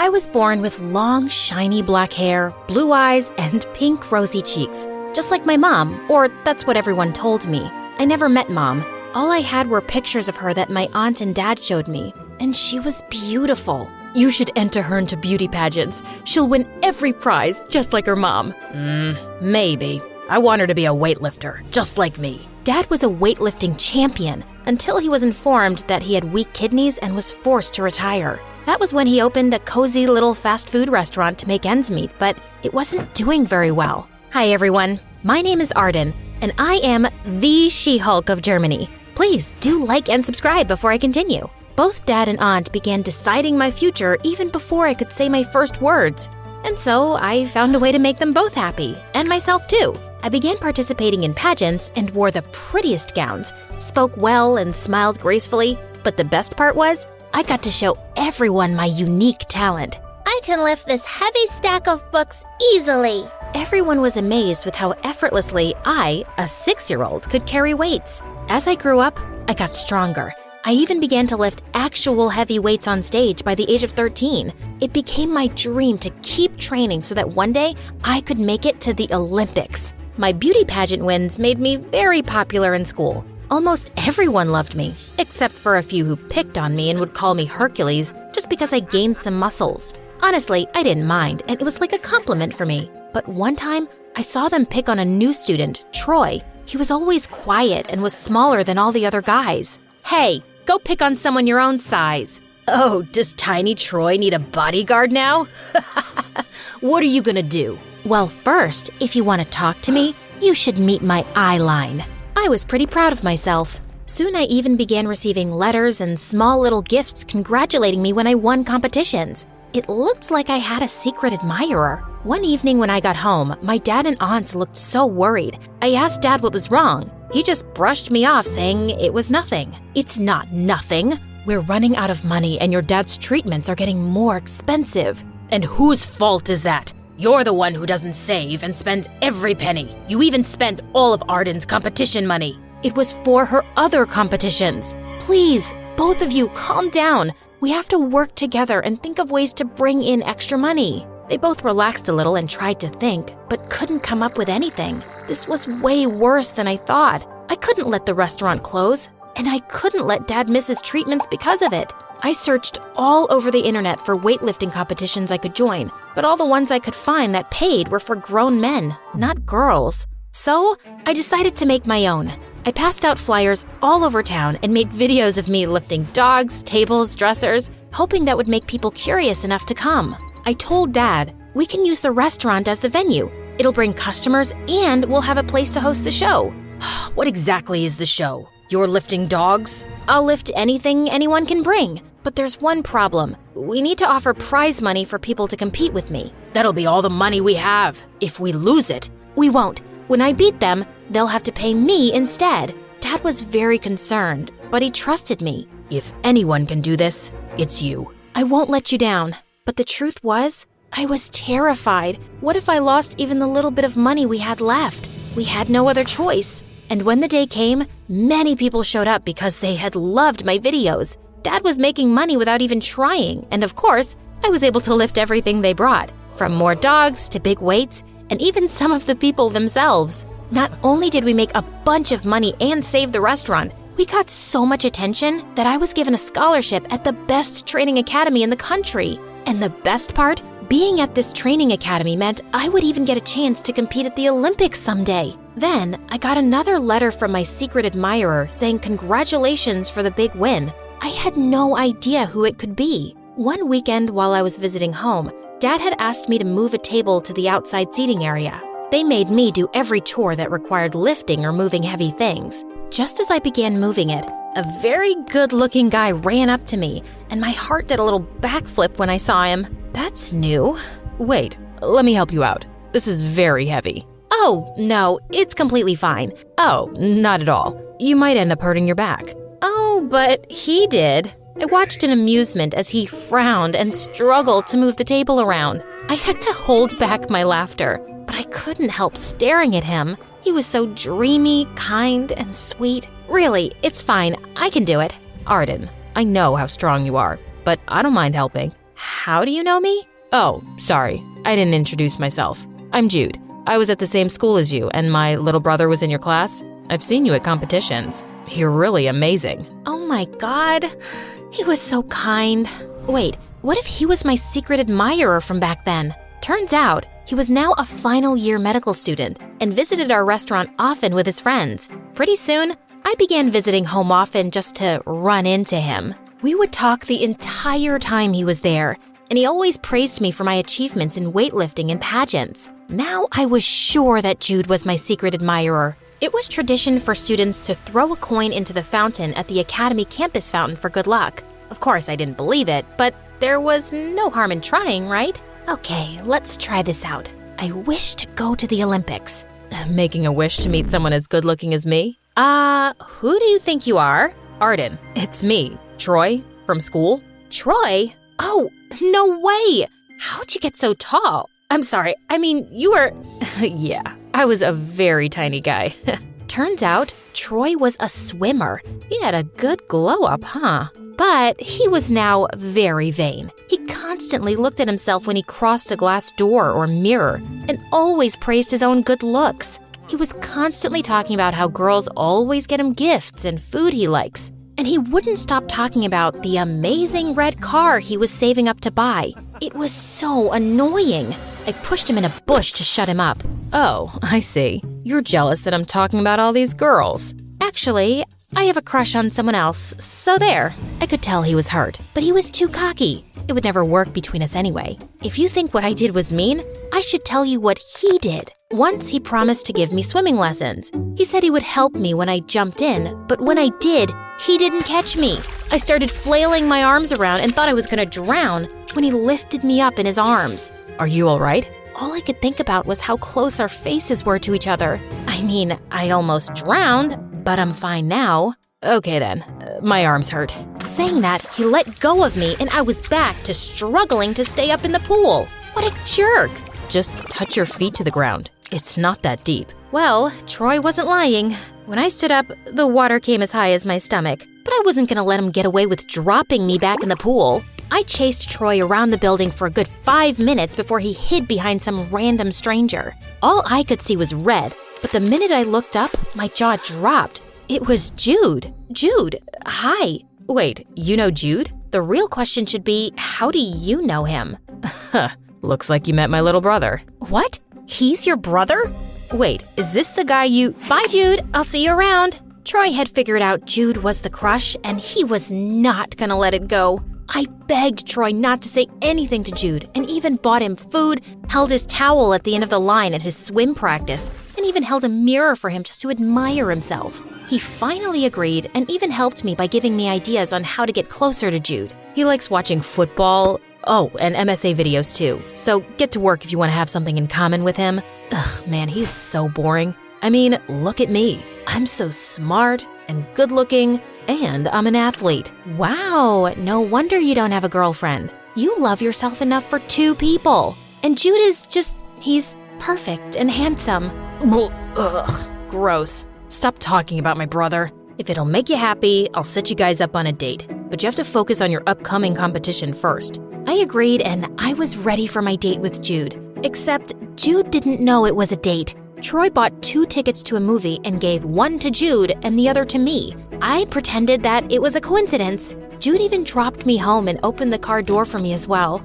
I was born with long, shiny black hair, blue eyes, and pink, rosy cheeks, just like my mom, or that's what everyone told me. I never met Mom. All I had were pictures of her that my aunt and dad showed me, and she was beautiful. You should enter her into beauty pageants. She'll win every prize, just like her mom. Maybe. I want her to be a weightlifter, just like me. Dad was a weightlifting champion until he was informed that he had weak kidneys and was forced to retire. That was when he opened a cozy little fast food restaurant to make ends meet, but it wasn't doing very well. Hi everyone, my name is Arden, and I am the She-Hulk of Germany. Please do like and subscribe before I continue. Both Dad and Aunt began deciding my future even before I could say my first words. And so I found a way to make them both happy, and myself too. I began participating in pageants and wore the prettiest gowns, spoke well and smiled gracefully, but the best part was, I got to show everyone my unique talent. I can lift this heavy stack of books easily. Everyone was amazed with how effortlessly I, a 6-year-old, could carry weights. As I grew up, I got stronger. I even began to lift actual heavy weights on stage by the age of 13. It became my dream to keep training so that one day I could make it to the Olympics. My beauty pageant wins made me very popular in school. Almost everyone loved me, except for a few who picked on me and would call me Hercules just because I gained some muscles. Honestly, I didn't mind, and it was like a compliment for me. But one time, I saw them pick on a new student, Troy. He was always quiet and was smaller than all the other guys. Hey, go pick on someone your own size. Oh, does tiny Troy need a bodyguard now? What are you gonna do? Well, first, if you want to talk to me, you should meet my eye line. I was pretty proud of myself. Soon I even began receiving letters and small little gifts congratulating me when I won competitions. It looked like I had a secret admirer. One evening when I got home, my dad and aunt looked so worried. I asked Dad what was wrong. He just brushed me off, saying it was nothing. It's not nothing. We're running out of money and your dad's treatments are getting more expensive. And whose fault is that? You're the one who doesn't save and spends every penny. You even spent all of Arden's competition money. It was for her other competitions. Please, both of you, calm down. We have to work together and think of ways to bring in extra money. They both relaxed a little and tried to think, but couldn't come up with anything. This was way worse than I thought. I couldn't let the restaurant close, and I couldn't let Dad miss his treatments because of it. I searched all over the internet for weightlifting competitions I could join, but all the ones I could find that paid were for grown men, not girls. So I decided to make my own. I passed out flyers all over town and made videos of me lifting dogs, tables, dressers, hoping that would make people curious enough to come. I told Dad, we can use the restaurant as the venue. It'll bring customers and we'll have a place to host the show. What exactly is the show? You're lifting dogs? I'll lift anything anyone can bring. But there's one problem. We need to offer prize money for people to compete with me. That'll be all the money we have. If we lose it, we won't. When I beat them, they'll have to pay me instead. Dad was very concerned, but he trusted me. If anyone can do this, it's you. I won't let you down. But the truth was, I was terrified. What if I lost even the little bit of money we had left? We had no other choice. And when the day came, many people showed up because they had loved my videos. Dad was making money without even trying, and of course, I was able to lift everything they brought, from more dogs to big weights, and even some of the people themselves. Not only did we make a bunch of money and save the restaurant, we got so much attention that I was given a scholarship at the best training academy in the country. And the best part, being at this training academy meant I would even get a chance to compete at the Olympics someday. Then, I got another letter from my secret admirer saying congratulations for the big win. I had no idea who it could be. One weekend while I was visiting home, Dad had asked me to move a table to the outside seating area. They made me do every chore that required lifting or moving heavy things. Just as I began moving it, a very good-looking guy ran up to me, and my heart did a little backflip when I saw him. That's new. Wait, let me help you out. This is very heavy. Oh, no, it's completely fine. Oh, not at all. You might end up hurting your back. Oh, but he did. I watched in amusement as he frowned and struggled to move the table around. I had to hold back my laughter, but I couldn't help staring at him. He was so dreamy, kind, and sweet. Really, it's fine. I can do it. Arden, I know how strong you are, but I don't mind helping. How do you know me? Oh, sorry. I didn't introduce myself. I'm Jude. I was at the same school as you, and my little brother was in your class. I've seen you at competitions. You're really amazing. Oh my God. He was so kind. Wait, what if he was my secret admirer from back then? Turns out, he was now a final year medical student and visited our restaurant often with his friends. Pretty soon, I began visiting home often just to run into him. We would talk the entire time he was there, and he always praised me for my achievements in weightlifting and pageants. Now I was sure that Jude was my secret admirer. It was tradition for students to throw a coin into the fountain at the Academy campus fountain for good luck. Of course, I didn't believe it, but there was no harm in trying, right? Okay, let's try this out. I wish to go to the Olympics. Making a wish to meet someone as good-looking as me? Who do you think you are? Arden, it's me, Troy, from school. Troy? Oh, no way! How'd you get so tall? I'm sorry, I mean, you were… Yeah, I was a very tiny guy. Turns out, Troy was a swimmer. He had a good glow-up, huh? But he was now very vain. He constantly looked at himself when he crossed a glass door or mirror and always praised his own good looks. He was constantly talking about how girls always get him gifts and food he likes. And he wouldn't stop talking about the amazing red car he was saving up to buy. It was so annoying. I pushed him in a bush to shut him up. Oh, I see. You're jealous that I'm talking about all these girls. Actually, I have a crush on someone else, so there. I could tell he was hurt, but he was too cocky. It would never work between us anyway. If you think what I did was mean, I should tell you what he did. Once he promised to give me swimming lessons. He said he would help me when I jumped in, but when I did, he didn't catch me. I started flailing my arms around and thought I was gonna drown when he lifted me up in his arms. Are you all right? All I could think about was how close our faces were to each other. I mean, I almost drowned, but I'm fine now. Okay then, my arms hurt. Saying that, he let go of me and I was back to struggling to stay up in the pool. What a jerk! Just touch your feet to the ground. It's not that deep. Well, Troy wasn't lying. When I stood up, the water came as high as my stomach, but I wasn't gonna let him get away with dropping me back in the pool. I chased Troy around the building for a good 5 minutes before he hid behind some random stranger. All I could see was red, but the minute I looked up, my jaw dropped. It was Jude. Jude, hi. Wait, you know Jude? The real question should be, how do you know him? Looks like you met my little brother. What? He's your brother? Wait, is this the guy you… Bye, Jude. I'll see you around. Troy had figured out Jude was the crush, and he was not gonna let it go. I begged Troy not to say anything to Jude, and even bought him food, held his towel at the end of the line at his swim practice, and even held a mirror for him just to admire himself. He finally agreed and even helped me by giving me ideas on how to get closer to Jude. He likes watching football. Oh, and MSA videos too. So get to work if you want to have something in common with him. Ugh, man, he's so boring. I mean, look at me. I'm so smart and good-looking, and I'm an athlete. Wow, no wonder you don't have a girlfriend. You love yourself enough for 2 people. And Jude is just, he's perfect and handsome. Ugh, gross. Stop talking about my brother. If it'll make you happy, I'll set you guys up on a date. But you have to focus on your upcoming competition first. I agreed, and I was ready for my date with Jude. Except Jude didn't know it was a date. Troy bought 2 tickets to a movie and gave one to Jude and the other to me. I pretended that it was a coincidence. Jude even dropped me home and opened the car door for me as well.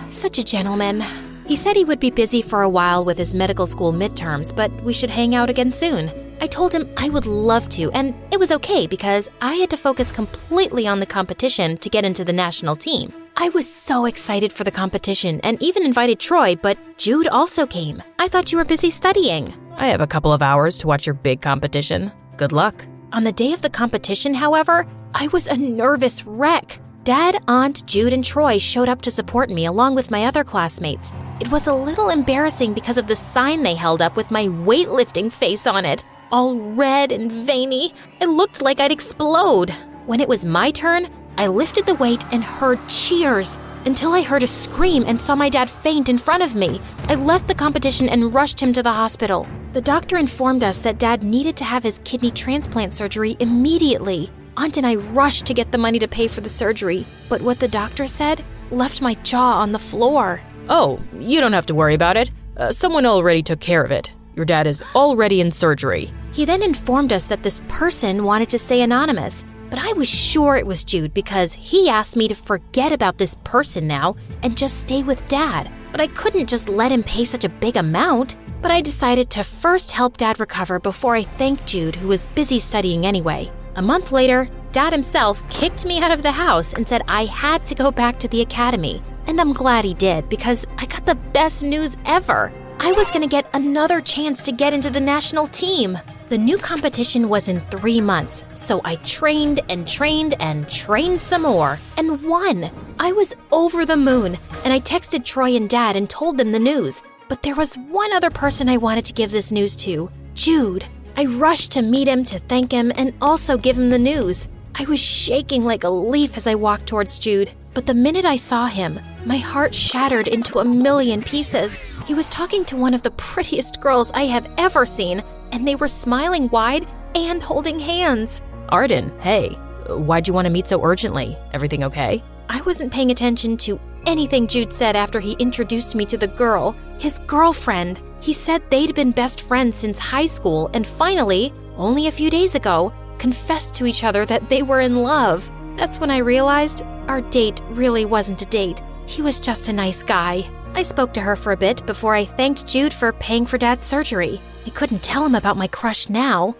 Such a gentleman. He said he would be busy for a while with his medical school midterms, but we should hang out again soon. I told him I would love to, and it was okay because I had to focus completely on the competition to get into the national team. I was so excited for the competition and even invited Troy, but Jude also came. I thought you were busy studying. I have a couple of hours to watch your big competition. Good luck. On the day of the competition, however, I was a nervous wreck. Dad, Aunt, Jude, and Troy showed up to support me along with my other classmates. It was a little embarrassing because of the sign they held up with my weightlifting face on it. All red and veiny. It looked like I'd explode. When it was my turn, I lifted the weight and heard cheers until I heard a scream and saw my dad faint in front of me. I left the competition and rushed him to the hospital. The doctor informed us that Dad needed to have his kidney transplant surgery immediately. Aunt and I rushed to get the money to pay for the surgery, but what the doctor said left my jaw on the floor. Oh, you don't have to worry about it. Someone already took care of it. Your dad is already in surgery. He then informed us that this person wanted to stay anonymous, but I was sure it was Jude because he asked me to forget about this person now and just stay with Dad. But I couldn't just let him pay such a big amount. But I decided to first help Dad recover before I thanked Jude, who was busy studying anyway. A month later, Dad himself kicked me out of the house and said I had to go back to the academy. And I'm glad he did because I got the best news ever. I was going to get another chance to get into the national team. The new competition was in 3 months, so I trained and trained and trained some more and won. I was over the moon, and I texted Troy and Dad and told them the news. But there was one other person I wanted to give this news to, Jude. I rushed to meet him to thank him and also give him the news. I was shaking like a leaf as I walked towards Jude, but the minute I saw him, my heart shattered into a million pieces. He was talking to one of the prettiest girls I have ever seen, and they were smiling wide and holding hands. Arden, hey, why'd you want to meet so urgently? Everything okay? I wasn't paying attention to anything Jude said after he introduced me to the girl, his girlfriend. He said they'd been best friends since high school and finally, only a few days ago, confessed to each other that they were in love. That's when I realized our date really wasn't a date. He was just a nice guy. I spoke to her for a bit before I thanked Jude for paying for Dad's surgery. I couldn't tell him about my crush now.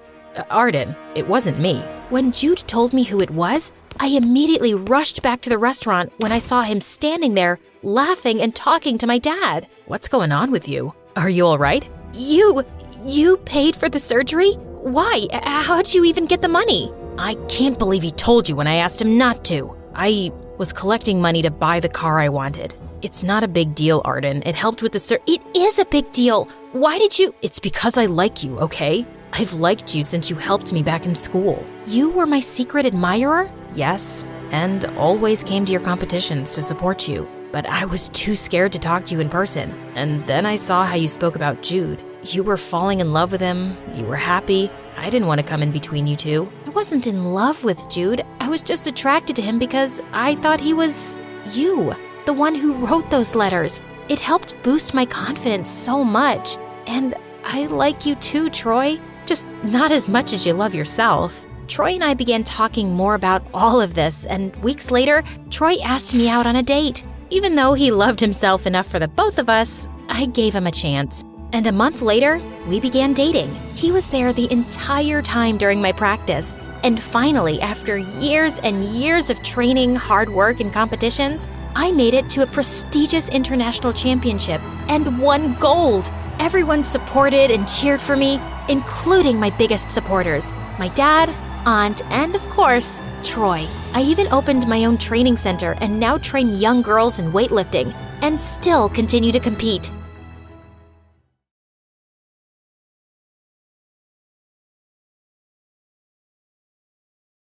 Arden, it wasn't me. When Jude told me who it was, I immediately rushed back to the restaurant when I saw him standing there, laughing and talking to my dad. What's going on with you? Are you all right? You paid for the surgery? Why? How'd you even get the money? I can't believe he told you when I asked him not to. I was collecting money to buy the car I wanted. It's not a big deal, Arden. It helped with the It is a big deal. Why did you? It's because I like you, okay? I've liked you since you helped me back in school. You were my secret admirer? Yes, and always came to your competitions to support you. But I was too scared to talk to you in person. And then I saw how you spoke about Jude. You were falling in love with him. You were happy. I didn't want to come in between you two. I wasn't in love with Jude. I was just attracted to him because I thought he was you, the one who wrote those letters. It helped boost my confidence so much. And I like you too, Troy. Just not as much as you love yourself. Troy and I began talking more about all of this, and weeks later, Troy asked me out on a date. Even though he loved himself enough for the both of us, I gave him a chance. And a month later, we began dating. He was there the entire time during my practice. And finally, after years and years of training, hard work, and competitions, I made it to a prestigious international championship and won gold. Everyone supported and cheered for me, including my biggest supporters, my dad, aunt, and of course, Troy. I even opened my own training center and now train young girls in weightlifting and still continue to compete.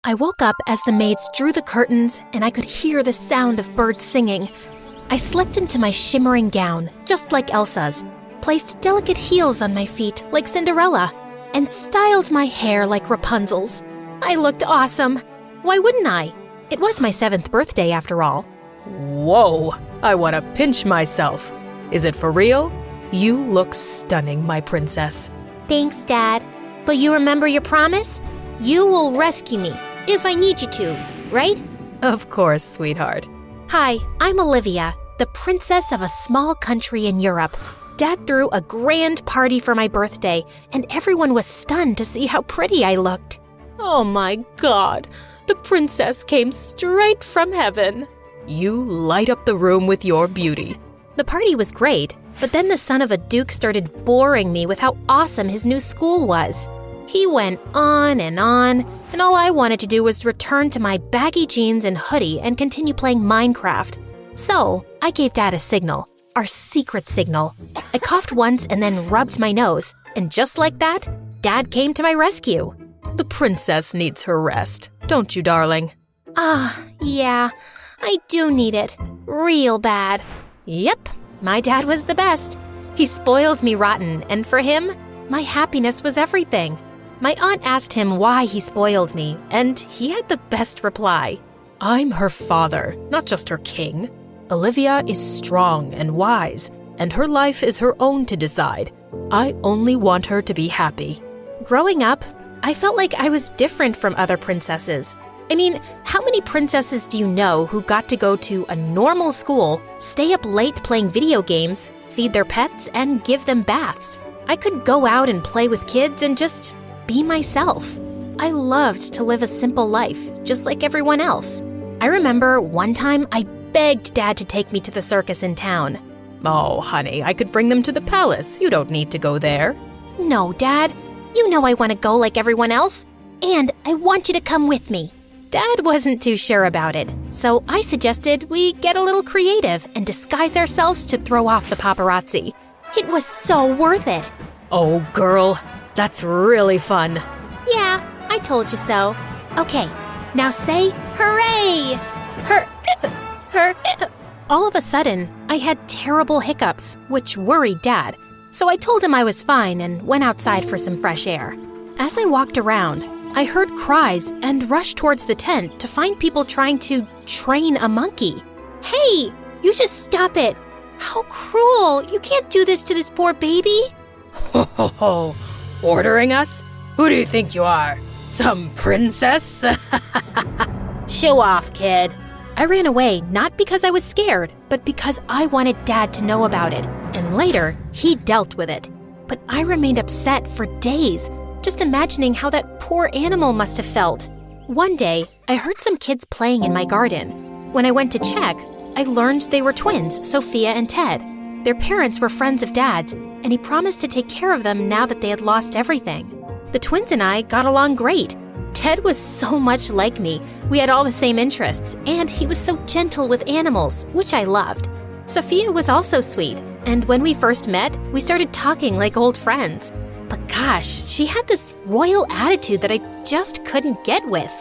I woke up as the maids drew the curtains and I could hear the sound of birds singing. I slipped into my shimmering gown, just like Elsa's, placed delicate heels on my feet like Cinderella, and styled my hair like Rapunzel's. I looked awesome. Why wouldn't I? It was my 7th birthday after all. Whoa, I want to pinch myself. Is it for real? You look stunning, my princess. Thanks, Dad. But you remember your promise? You will rescue me if I need you to, right? Of course, sweetheart. Hi, I'm Olivia, the princess of a small country in Europe. Dad threw a grand party for my birthday, and everyone was stunned to see how pretty I looked. Oh my God, the princess came straight from heaven. You light up the room with your beauty. The party was great, but then the son of a duke started boring me with how awesome his new school was. He went on, and all I wanted to do was return to my baggy jeans and hoodie and continue playing Minecraft. So I gave Dad a signal, our secret signal. I coughed once and then rubbed my nose, and just like that, Dad came to my rescue. The princess needs her rest, don't you, darling? Yeah, I do need it. Real bad. Yep, my dad was the best. He spoiled me rotten, and for him, my happiness was everything. My aunt asked him why he spoiled me, and he had the best reply. I'm her father, not just her king. Olivia is strong and wise, and her life is her own to decide. I only want her to be happy." Growing up, I felt like I was different from other princesses. I mean, how many princesses do you know who got to go to a normal school, stay up late playing video games, feed their pets, and give them baths? I could go out and play with kids and just be myself. I loved to live a simple life, just like everyone else. I remember one time I begged Dad to take me to the circus in town. "Oh, honey, I could bring them to the palace. You don't need to go there." "No, Dad. You know I want to go like everyone else, and I want you to come with me." Dad wasn't too sure about it, so I suggested we get a little creative and disguise ourselves to throw off the paparazzi. It was so worth it. "Oh, girl, that's really fun." "Yeah, I told you so." "Okay, now say hooray!" All of a sudden, I had terrible hiccups, which worried Dad. So I told him I was fine and went outside for some fresh air. As I walked around, I heard cries and rushed towards the tent to find people trying to train a monkey. "Hey, you just stop it. How cruel. You can't do this to this poor baby." Ho ho ho! Ordering us? Who do you think you are? Some princess? "Show off, kid." I ran away not because I was scared, but because I wanted Dad to know about it. And later, he dealt with it. But I remained upset for days, just imagining how that poor animal must have felt. One day, I heard some kids playing in my garden. When I went to check, I learned they were twins, Sophia and Ted. Their parents were friends of Dad's, and he promised to take care of them now that they had lost everything. The twins and I got along great. Ted was so much like me. We had all the same interests, and he was so gentle with animals, which I loved. Sophia was also sweet, and when we first met, we started talking like old friends. But gosh, she had this royal attitude that I just couldn't get with.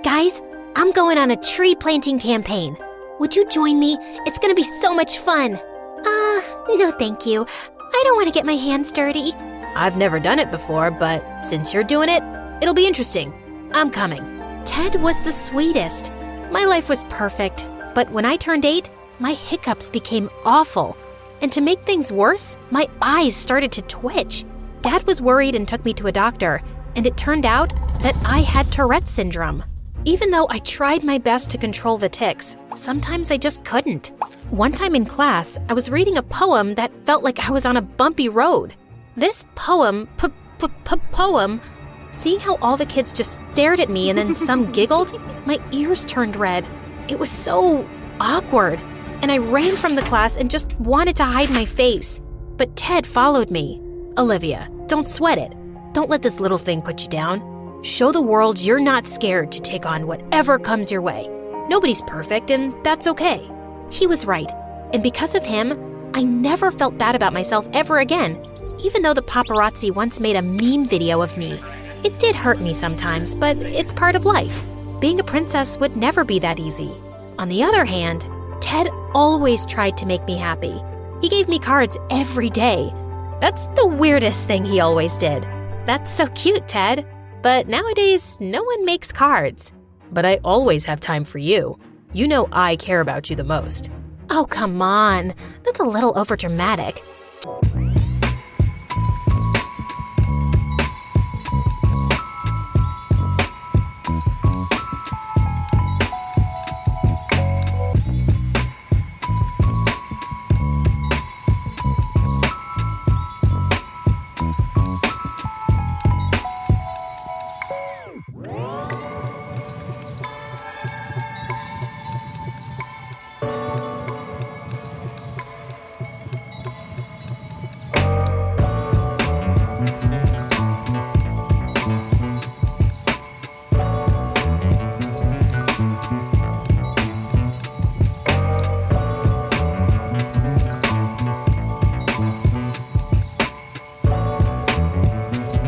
"Guys, I'm going on a tree planting campaign. Would you join me? It's gonna be so much fun." No thank you. I don't want to get my hands dirty." I've never done it before, but since you're doing it, it'll be interesting. I'm coming. Ted was the sweetest. My life was perfect, but when I turned 8, my hiccups became awful. And to make things worse, my eyes started to twitch. Dad was worried and took me to a doctor, and it turned out that I had Tourette's syndrome. Even though I tried my best to control the tics, sometimes I just couldn't. One time in class, I was reading a poem that felt like I was on a bumpy road. This poem, seeing how all the kids just stared at me and then some giggled, my ears turned red. It was so awkward, and I ran from the class and just wanted to hide my face. But Ted followed me. "Olivia, don't sweat it. Don't let this little thing put you down. Show the world you're not scared to take on whatever comes your way. Nobody's perfect, and that's okay." He was right, and because of him, I never felt bad about myself ever again, even though the paparazzi once made a meme video of me. It did hurt me sometimes, but it's part of life. Being a princess would never be that easy. On the other hand, Ted always tried to make me happy. He gave me cards every day. That's the weirdest thing he always did. "That's so cute, Ted. But nowadays, no one makes cards." But I always have time for you. You know I care about you the most. Oh, come on. That's a little overdramatic.